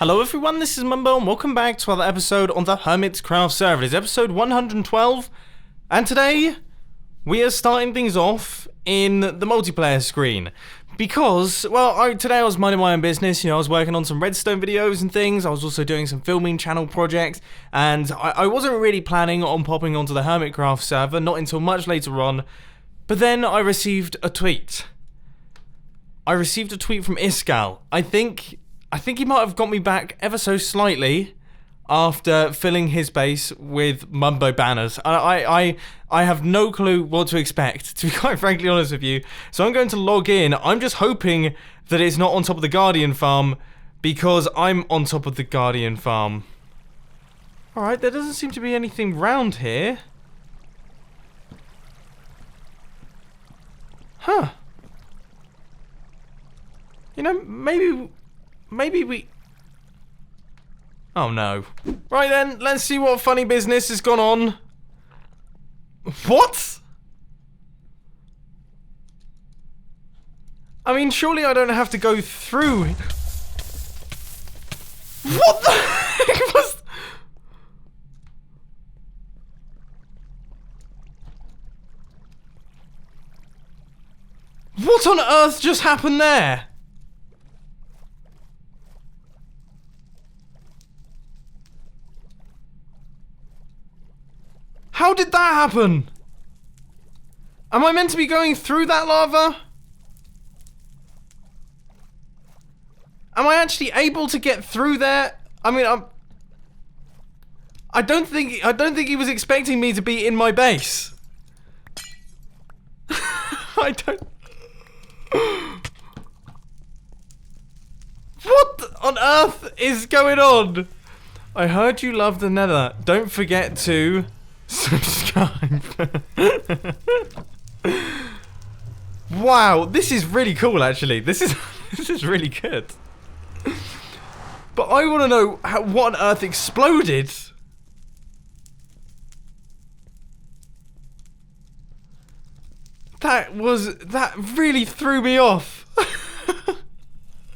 Hello everyone, this is Mumbo and welcome back to another episode on the Hermitcraft server. It's episode 112, and today we are starting things off in the multiplayer screen. Because, well, today I was minding my own business, I was working on some Redstone videos and things. I was also doing some filming channel projects, and I wasn't really planning on popping onto the Hermitcraft server, not until much later on. But then I received a tweet. I received a tweet from Iskal. I think he might have got me back ever so slightly after filling his base with Mumbo banners. I have no clue what to expect, to be quite frankly honest with you. So I'm going to log in. I'm just hoping that it's not on top of the Guardian farm, because I'm on top of the Guardian farm. Alright, there doesn't seem to be anything round here. Huh. Maybe we... Oh no. Right then, let's see what funny business has gone on. What? I mean, surely I don't have to go through... What the heck was... What on earth just happened there? How did that happen? Am I meant to be going through that lava? Am I actually able to get through there? I mean, I don't think he was expecting me to be in my base. I don't... What on earth is going on? I heard you love the Nether. Don't forget to subscribe. Wow, this is really cool actually. This is really good. But I want to know what on earth exploded. That really threw me off.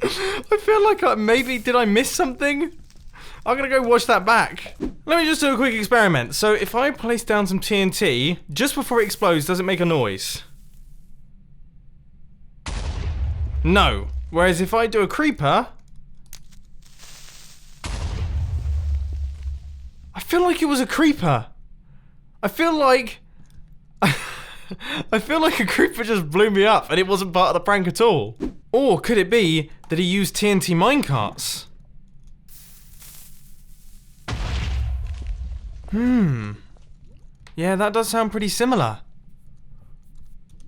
I feel like maybe did I miss something? I'm gonna go watch that back. Let me just do a quick experiment. So if I place down some TNT, just before it explodes, does it make a noise? No. Whereas if I do a creeper... I feel like it was a creeper. I feel like a creeper just blew me up and it wasn't part of the prank at all. Or could it be that he used TNT minecarts? Yeah, that does sound pretty similar.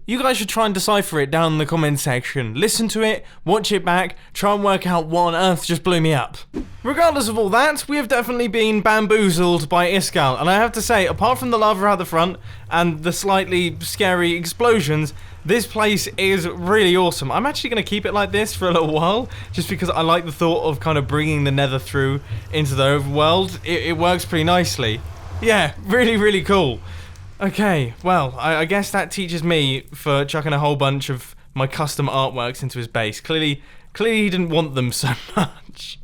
You guys should try and decipher it down in the comment section. Listen to it, watch it back, try and work out what on earth just blew me up. Regardless of all that, we have definitely been bamboozled by Iskal, and I have to say, apart from the lava out the front and the slightly scary explosions, this place is really awesome. I'm actually going to keep it like this for a little while, just because I like the thought of kind of bringing the Nether through into the overworld. It works pretty nicely. Yeah, really, really cool. Okay, well, I guess that teaches me for chucking a whole bunch of my custom artworks into his base. Clearly he didn't want them so much.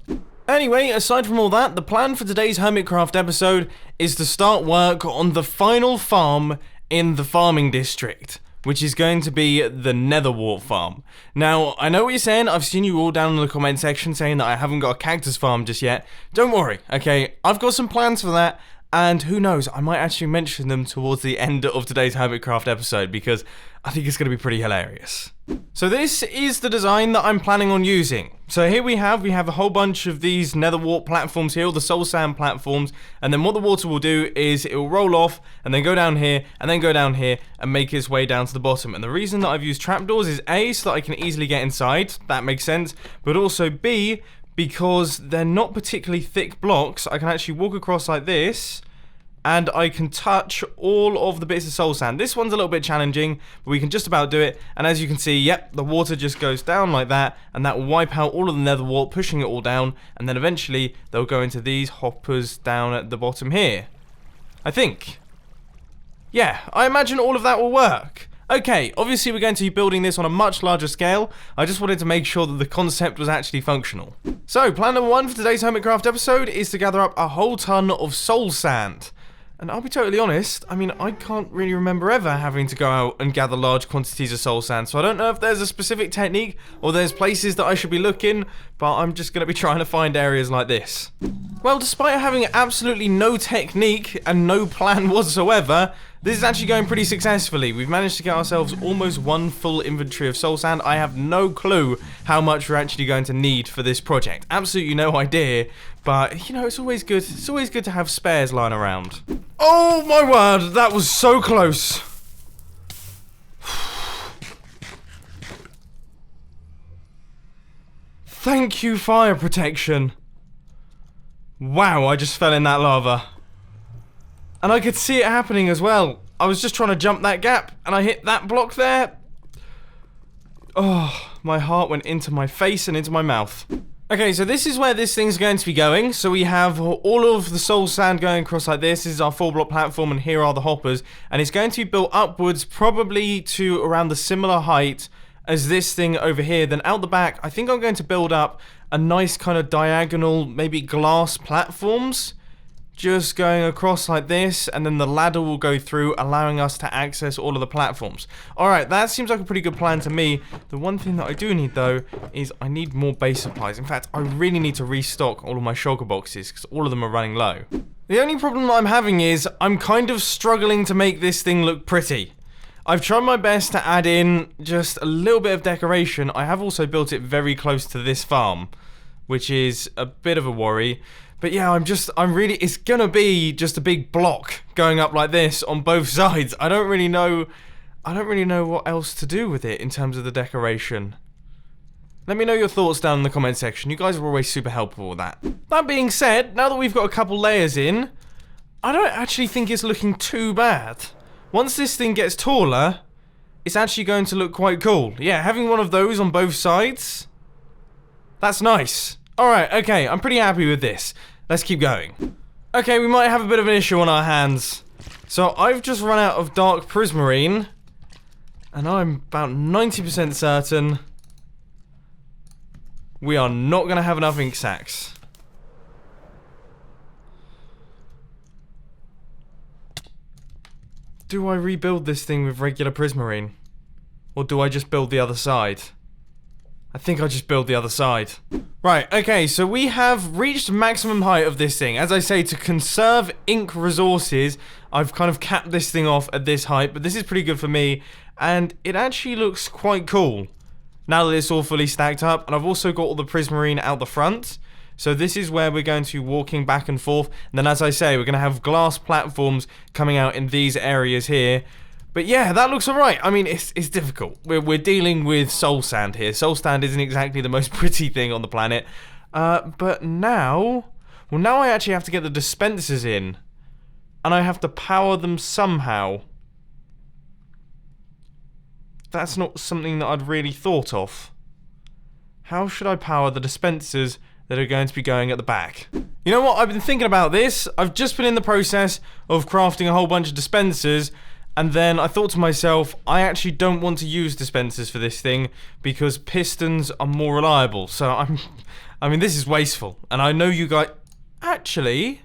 Anyway, aside from all that, the plan for today's Hermitcraft episode is to start work on the final farm in the farming district, which is going to be the Netherwart farm. Now, I know what you're saying. I've seen you all down in the comment section saying that I haven't got a cactus farm just yet. Don't worry, okay? I've got some plans for that. And who knows, I might actually mention them towards the end of today's Hermitcraft episode, because I think it's going to be pretty hilarious. So this is the design that I'm planning on using. So here we have a whole bunch of these Netherwart platforms here, all the soul sand platforms, and then what the water will do is it will roll off, and then go down here, and then go down here, and make its way down to the bottom. And the reason that I've used trapdoors is A, so that I can easily get inside, that makes sense, but also B, because they're not particularly thick blocks. I can actually walk across like this, and I can touch all of the bits of soul sand. This one's a little bit challenging, but we can just about do it. And as you can see, yep, the water just goes down like that, and that will wipe out all of the Netherwart, pushing it all down, and then eventually they'll go into these hoppers down at the bottom here. I think. Yeah, I imagine all of that will work. Okay, obviously we're going to be building this on a much larger scale. I just wanted to make sure that the concept was actually functional. So, plan number 1 for today's Hermitcraft episode is to gather up a whole ton of soul sand. And I'll be totally honest, I mean, I can't really remember ever having to go out and gather large quantities of soul sand, so I don't know if there's a specific technique or there's places that I should be looking, but I'm just going to be trying to find areas like this. Well, despite having absolutely no technique and no plan whatsoever, this is actually going pretty successfully. We've managed to get ourselves almost 1 full inventory of soul sand. I have no clue how much we're actually going to need for this project. Absolutely no idea, but, you know, it's always good. It's always good to have spares lying around. Oh my word, that was so close. Thank you, fire protection. Wow, I just fell in that lava. And I could see it happening as well. I was just trying to jump that gap, and I hit that block there. Oh, my heart went into my face and into my mouth. Okay, so this is where this thing's going to be going. So we have all of the soul sand going across like this. This is our 4-block platform, and here are the hoppers. And it's going to be built upwards, probably to around the similar height as this thing over here. Then out the back, I think I'm going to build up a nice kind of diagonal, maybe glass platforms. Just going across like this, and then the ladder will go through, allowing us to access all of the platforms. Alright, that seems like a pretty good plan to me. The one thing that I do need, though, is I need more base supplies. In fact, I really need to restock all of my shulker boxes, because all of them are running low. The only problem that I'm having is, I'm kind of struggling to make this thing look pretty. I've tried my best to add in just a little bit of decoration. I have also built it very close to this farm, which is a bit of a worry. But yeah, it's gonna be just a big block going up like this on both sides. I don't really know what else to do with it in terms of the decoration. Let me know your thoughts down in the comment section. You guys are always super helpful with that. That being said, now that we've got a couple layers in, I don't actually think it's looking too bad. Once this thing gets taller, it's actually going to look quite cool. Yeah, having one of those on both sides, that's nice. Alright, okay, I'm pretty happy with this. Let's keep going. Okay, we might have a bit of an issue on our hands. So I've just run out of dark prismarine, and I'm about 90% certain we are not going to have enough ink sacs. Do I rebuild this thing with regular prismarine? Or do I just build the other side? I think I'll just build the other side. Right, okay, so we have reached maximum height of this thing. As I say, to conserve ink resources, I've kind of capped this thing off at this height, but this is pretty good for me, and it actually looks quite cool now that it's all fully stacked up. And I've also got all the prismarine out the front, so this is where we're going to be walking back and forth. And then, as I say, we're going to have glass platforms coming out in these areas here. But yeah, that looks alright. I mean, it's difficult. We're dealing with soul sand here. Soul sand isn't exactly the most pretty thing on the planet. But now... Well, now I actually have to get the dispensers in. And I have to power them somehow. That's not something that I'd really thought of. How should I power the dispensers that are going to be going at the back? You know what? I've been thinking about this. I've just been in the process of crafting a whole bunch of dispensers. And then I thought to myself, I actually don't want to use dispensers for this thing because pistons are more reliable. So I mean, this is wasteful. And I know you guys... Actually,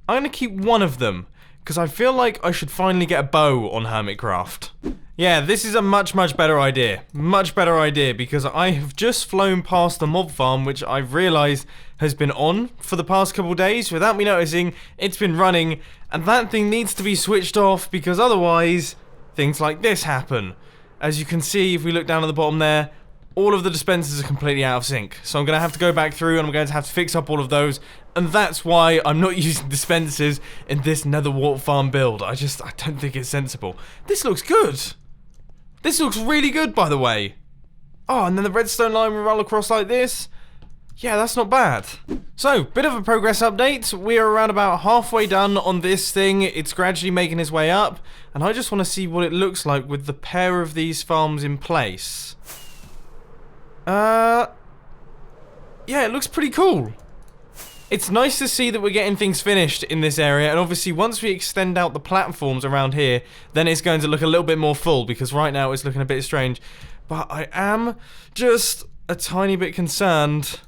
I'm going to keep one of them because I feel like I should finally get a bow on Hermitcraft. Yeah, this is a much better idea. Much better idea because I have just flown past the mob farm, which I've realised has been on for the past couple days. Without me noticing, it's been running, and that thing needs to be switched off because otherwise, things like this happen. As you can see, if we look down at the bottom there, all of the dispensers are completely out of sync. So I'm going to have to go back through and I'm going to have to fix up all of those. And that's why I'm not using dispensers in this nether wart farm build. I don't think it's sensible. This looks good. This looks really good, by the way. Oh, and then the redstone line will roll across like this. Yeah, that's not bad. So, bit of a progress update. We are around about halfway done on this thing. It's gradually making its way up. And I just want to see what it looks like with the pair of these farms in place. Yeah, it looks pretty cool. It's nice to see that we're getting things finished in this area, and obviously once we extend out the platforms around here, then it's going to look a little bit more full, because right now it's looking a bit strange. But I am just a tiny bit concerned.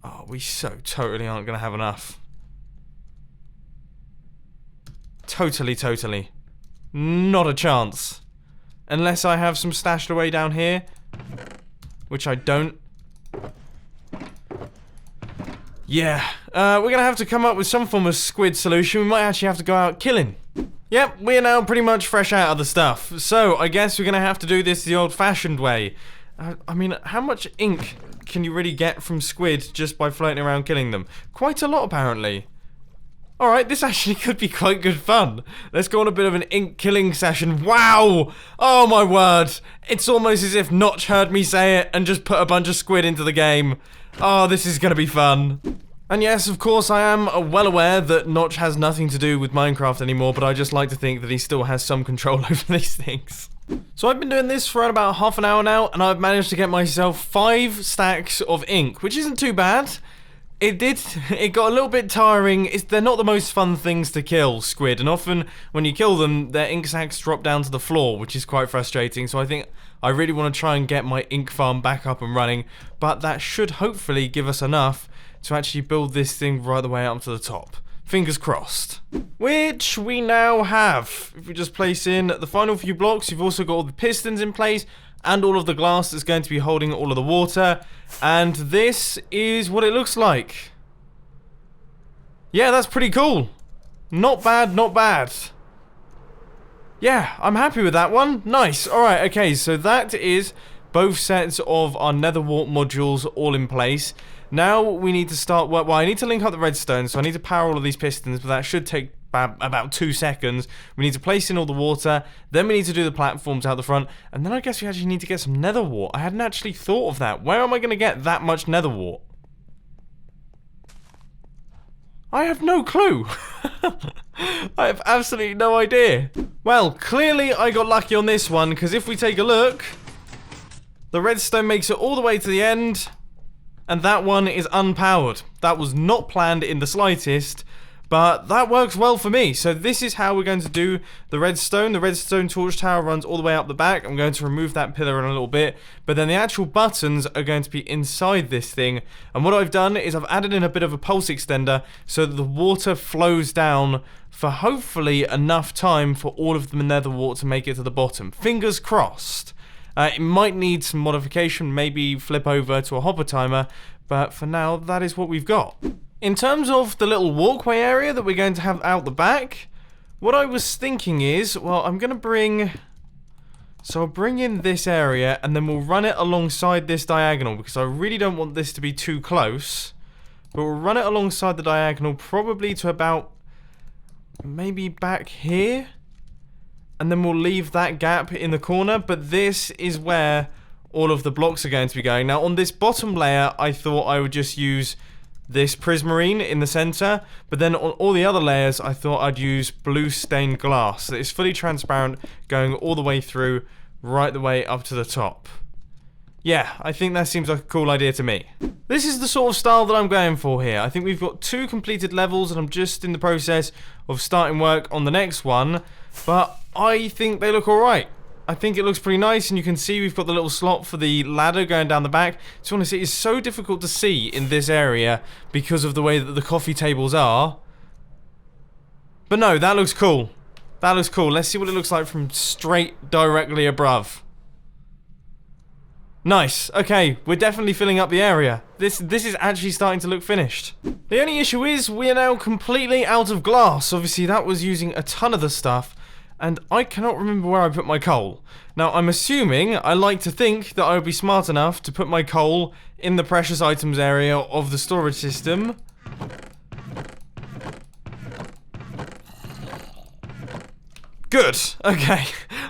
Oh, we so totally aren't going to have enough. Totally. Not a chance. Unless I have some stashed away down here, which I don't. Yeah, we're gonna have to come up with some form of squid solution. We might actually have to go out killing. Yep, we're now pretty much fresh out of the stuff. So, I guess we're gonna have to do this the old-fashioned way. I mean, how much ink can you really get from squid just by floating around killing them? Quite a lot, apparently. Alright, this actually could be quite good fun. Let's go on a bit of an ink killing session. Wow! Oh my word! It's almost as if Notch heard me say it and just put a bunch of squid into the game. Oh, this is gonna be fun. And yes, of course, I am well aware that Notch has nothing to do with Minecraft anymore, but I just like to think that he still has some control over these things. So I've been doing this for around about half an hour now, and I've managed to get myself 5 stacks of ink, which isn't too bad. It got a little bit tiring. They're not the most fun things to kill, squid, and often when you kill them, their ink sacks drop down to the floor, which is quite frustrating. So I think I really want to try and get my ink farm back up and running, but that should hopefully give us enough to actually build this thing right the way up to the top. Fingers crossed. Which we now have. If we just place in the final few blocks, you've also got all the pistons in place, and all of the glass that's going to be holding all of the water. And this is what it looks like. Yeah, that's pretty cool. Not bad, not bad. Yeah, I'm happy with that one. Nice. Alright, okay, so that is both sets of our nether wart modules all in place. Now we need to start, well, I need to link up the redstone, so I need to power all of these pistons, but that should take about 2 seconds. We need to place in all the water, then we need to do the platforms out the front, and then I guess we actually need to get some nether wart. I hadn't actually thought of that. Where am I going to get that much nether wart? I have no clue. I have absolutely no idea. Well, clearly I got lucky on this one, because if we take a look, the redstone makes it all the way to the end, and that one is unpowered. That was not planned in the slightest, but that works well for me. So this is how we're going to do the redstone. The redstone torch tower runs all the way up the back. I'm going to remove that pillar in a little bit, but then the actual buttons are going to be inside this thing. And what I've done is I've added in a bit of a pulse extender so that the water flows down for hopefully enough time for all of the nether wart to make it to the bottom. Fingers crossed. It might need some modification, maybe flip over to a hopper timer, but for now, that is what we've got. In terms of the little walkway area that we're going to have out the back, what I was thinking is, well, I'm going to bring... So I'll bring in this area, and then we'll run it alongside this diagonal, because I really don't want this to be too close. But we'll run it alongside the diagonal, probably to about... maybe back here? And then we'll leave that gap in the corner, but this is where all of the blocks are going to be going. Now, on this bottom layer, I thought I would just use this prismarine in the center, but then on all the other layers, I thought I'd use blue stained glass that is fully transparent, going all the way through, right the way up to the top. Yeah, I think that seems like a cool idea to me. This is the sort of style that I'm going for here. I think we've got 2 completed levels, and I'm just in the process of starting work on the next one, but I think they look alright. I think it looks pretty nice, and you can see we've got the little slot for the ladder going down the back. To be honest, it is so difficult to see in this area because of the way that the coffee tables are. But no, that looks cool. That looks cool. Let's see what it looks like from straight directly above. Nice. Okay, we're definitely filling up the area. This is actually starting to look finished. The only issue is we're now completely out of glass. Obviously, that was using a ton of the stuff, and I cannot remember where I put my coal. Now, I'm assuming, I like to think that I would be smart enough to put my coal in the precious items area of the storage system. Good. Okay.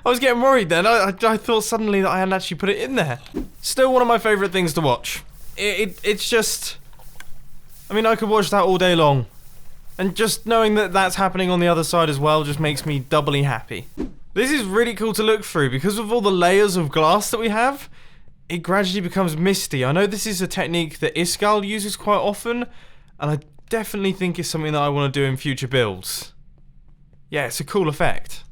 I was getting worried then. I thought suddenly that I hadn't actually put it in there. Still one of my favourite things to watch. It's just... I mean, I could watch that all day long. And just knowing that that's happening on the other side as well just makes me doubly happy. This is really cool to look through because of all the layers of glass that we have. it gradually becomes misty. I know this is a technique that Iskall uses quite often, and I definitely think it's something that I want to do in future builds. Yeah, it's a cool effect.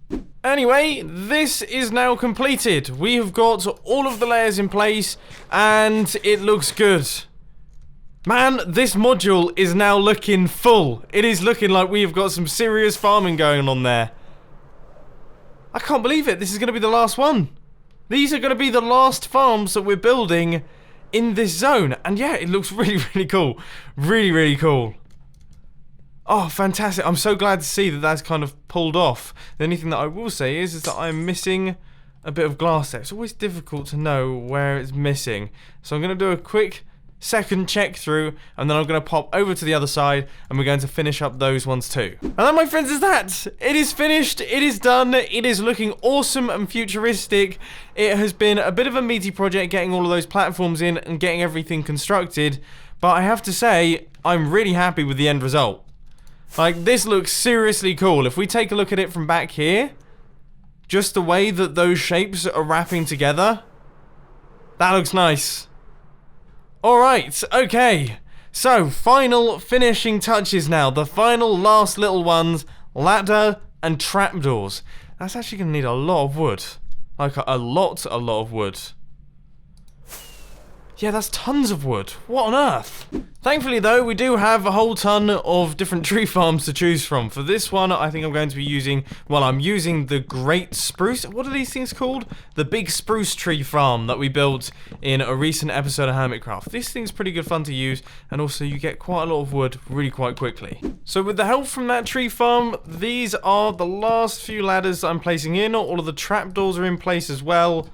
Anyway, this is now completed. We have got all of the layers in place, and it looks good. Man, this module is now looking full. It is looking like we have got some serious farming going on there. I can't believe it. This is going to be the last one. These are going to be the last farms that we're building in this zone. And yeah, it looks really, really cool. Really, really cool. Oh, fantastic. I'm so glad to see that that's kind of pulled off. The only thing that I will say is that I'm missing a bit of glass there. It's always difficult to know where it's missing. So I'm going to do a quick second check through, and then I'm going to pop over to the other side, and we're going to finish up those ones too. And that, my friends, is that. It is finished. It is done. It is looking awesome and futuristic. It has been a bit of a meaty project getting all of those platforms in and getting everything constructed, but I have to say, I'm really happy with the end result. Like, this looks seriously cool. If we take a look at it from back here, just the way that those shapes are wrapping together, that looks nice. Alright, okay. So, final finishing touches now. The final last little ones, ladder and trapdoors. That's actually going to need a lot of wood. Like, a lot of wood. Yeah, that's tons of wood. What on earth? Thankfully, though, we do have a whole ton of different tree farms to choose from. For this one, I think I'm going to be using, well, I'm using the Great Spruce. What are these things called? The Big Spruce Tree Farm that we built in a recent episode of Hermitcraft. This thing's pretty good fun to use, and also you get quite a lot of wood really quite quickly. So with the help from that tree farm, these are the last few ladders that I'm placing in. All of the trapdoors are in place as well.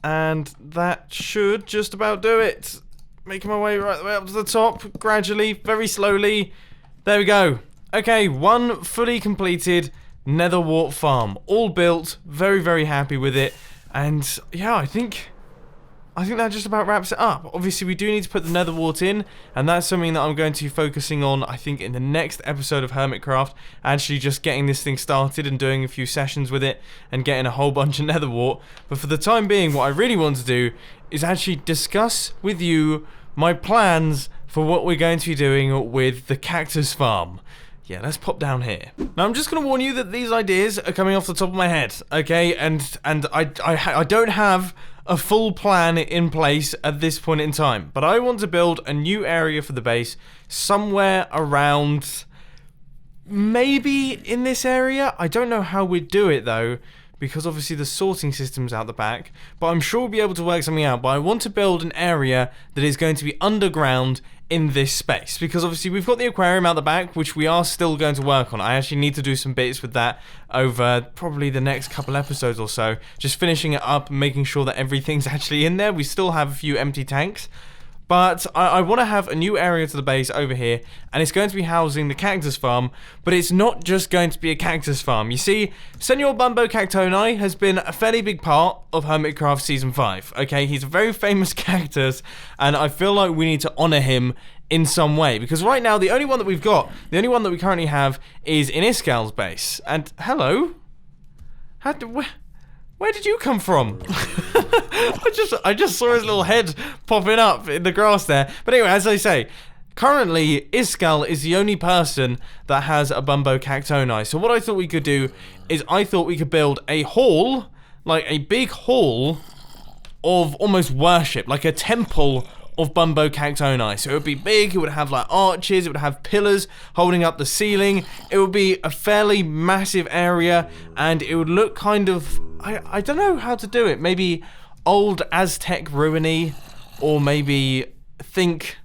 And that should just about do it. Making my way right the way up to the top, gradually, very slowly. There we go. Okay, one fully completed nether wart farm. All built, very, very happy with it. And yeah, I think that just about wraps it up. Obviously, we do need to put the nether wart in, and that's something that I'm going to be focusing on, I think, in the next episode of Hermitcraft. Actually just getting this thing started and doing a few sessions with it and getting a whole bunch of nether wart. But for the time being, what I really want to do is actually discuss with you my plans for what we're going to be doing with the Cactus Farm. Yeah, let's pop down here. Now, I'm just going to warn you that these ideas are coming off the top of my head, okay? And I don't have a full plan in place at this point in time, but I want to build a new area for the base somewhere around, maybe in this area. I don't know how we'd do it though, because obviously the sorting system's out the back, but I'm sure we'll be able to work something out. But I want to build an area that is going to be underground in this space, because obviously we've got the aquarium out the back, which we are still going to work on. I actually need to do some bits with that over probably the next couple episodes or so, just finishing it up and making sure that everything's actually in there. We still have a few empty tanks, but I want to have a new area to the base over here, and it's going to be housing the Cactus Farm, but it's not just going to be a cactus farm. You see, Senor Mumbo Cactoni has been a fairly big part of Hermitcraft Season 5, okay? He's a very famous cactus, and I feel like we need to honor him in some way, because right now, the only one that we currently have is in Iskall's base. And hello? Where did you come from? I just saw his little head popping up in the grass there. But anyway, as I say, currently Iskall is the only person that has a Mumbo Cactoni. So what I thought we could do is I thought we could build a hall, like a big hall of almost worship, like a temple of Mumbo Cactoni. So it would be big, it would have like arches, it would have pillars holding up the ceiling. It would be a fairly massive area, and it would look kind of, I don't know how to do it. Maybe old Aztec ruiny, or maybe think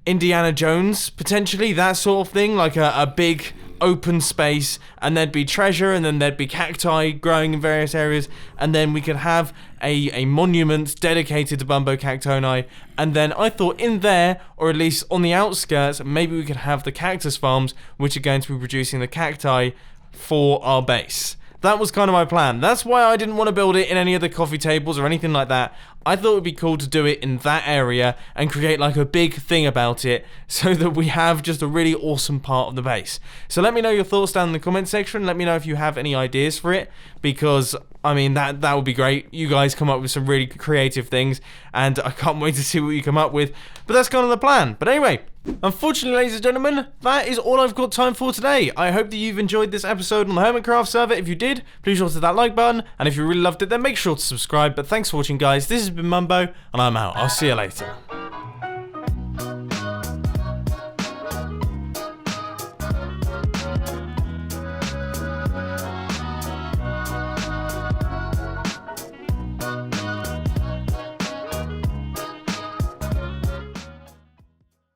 Indiana Jones, potentially, that sort of thing, like a big open space, and there'd be treasure, and then there'd be cacti growing in various areas, and then we could have a monument dedicated to Mumbo Cactoni. And then I thought in there, or at least on the outskirts, maybe we could have the cactus farms, which are going to be producing the cacti for our base. That was kind of my plan. That's why I didn't want to build it in any of the coffee tables or anything like that. I thought it would be cool to do it in that area and create like a big thing about it so that we have just a really awesome part of the base. So let me know your thoughts down in the comment section. Let me know if you have any ideas for it, because I mean that would be great. You guys come up with some really creative things and I can't wait to see what you come up with. But that's kind of the plan. But anyway, unfortunately, ladies and gentlemen, that is all I've got time for today. I hope that you've enjoyed this episode on the Hermitcraft server. If you did, please sure to hit that like button, and if you really loved it, then make sure to subscribe. But thanks for watching, guys. This has been Mumbo, and I'm out. I'll see you later.